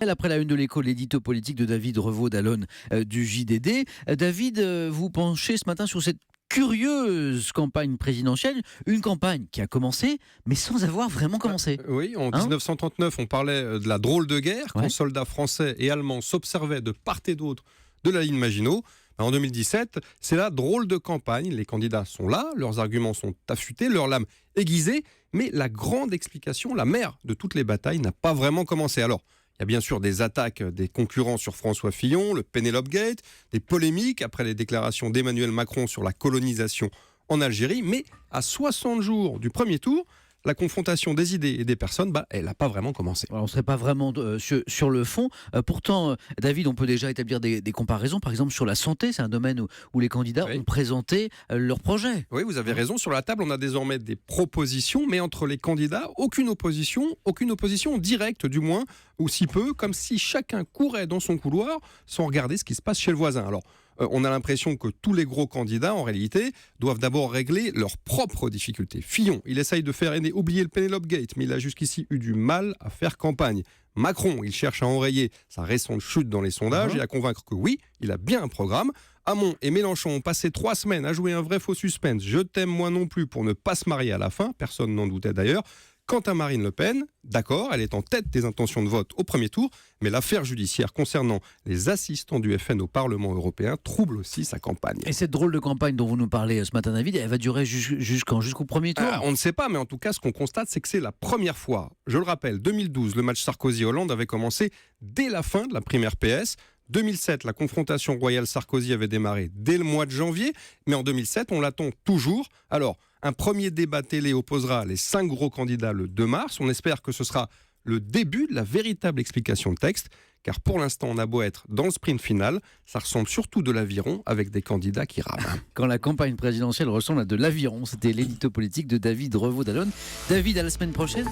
Après la une de l'Écho, l'édito politique de David Revaud-Dallon du JDD. David, vous penchez ce matin sur cette curieuse campagne présidentielle, une campagne qui a commencé, mais sans avoir vraiment commencé. Oui, en 1939, on parlait de la drôle de guerre, quand soldats français et allemands s'observaient de part et d'autre de la ligne Maginot. En 2017, c'est la drôle de campagne. Les candidats sont là, leurs arguments sont affûtés, leurs lames aiguisées, mais la grande explication, la mère de toutes les batailles, n'a pas vraiment commencé. Alors, il y a bien sûr des attaques des concurrents sur François Fillon, le Penelope Gate, des polémiques après les déclarations d'Emmanuel Macron sur la colonisation en Algérie, mais à 60 jours du premier tour, la confrontation des idées et des personnes, elle n'a pas vraiment commencé. Alors, on ne serait pas vraiment sur le fond. Pourtant, David, on peut déjà établir des comparaisons. Par exemple, sur la santé, c'est un domaine où les candidats ont présenté leurs projets. Oui, vous avez raison. Sur la table, on a désormais des propositions, mais entre les candidats, aucune opposition directe du moins, ou si peu, comme si chacun courait dans son couloir sans regarder ce qui se passe chez le voisin. Alors, on a l'impression que tous les gros candidats, en réalité, doivent d'abord régler leurs propres difficultés. Fillon, il essaye de faire oublier le Penelope Gate, mais il a jusqu'ici eu du mal à faire campagne. Macron, il cherche à enrayer sa récente chute dans les sondages et à convaincre que oui, il a bien un programme. Hamon et Mélenchon ont passé 3 semaines à jouer un vrai faux suspense. Je t'aime moi non plus pour ne pas se marier à la fin. Personne n'en doutait d'ailleurs. Quant à Marine Le Pen, d'accord, elle est en tête des intentions de vote au premier tour, mais l'affaire judiciaire concernant les assistants du FN au Parlement européen trouble aussi sa campagne. Et cette drôle de campagne dont vous nous parlez ce matin, David, elle va durer jusqu'au premier tour On ne sait pas, mais en tout cas, ce qu'on constate, c'est que c'est la première fois. Je le rappelle, 2012, le match Sarkozy-Hollande avait commencé dès la fin de la primaire PS. 2007, la confrontation Royal-Sarkozy avait démarré dès le mois de janvier, mais en 2007, on l'attend toujours. Alors, un premier débat télé opposera les 5 gros candidats le 2 mars. On espère que ce sera le début de la véritable explication de texte, car pour l'instant, on a beau être dans le sprint final, ça ressemble surtout de l'aviron avec des candidats qui rament. Quand la campagne présidentielle ressemble à de l'aviron, c'était l'édito politique de David Revaud-Dallon. David, à la semaine prochaine.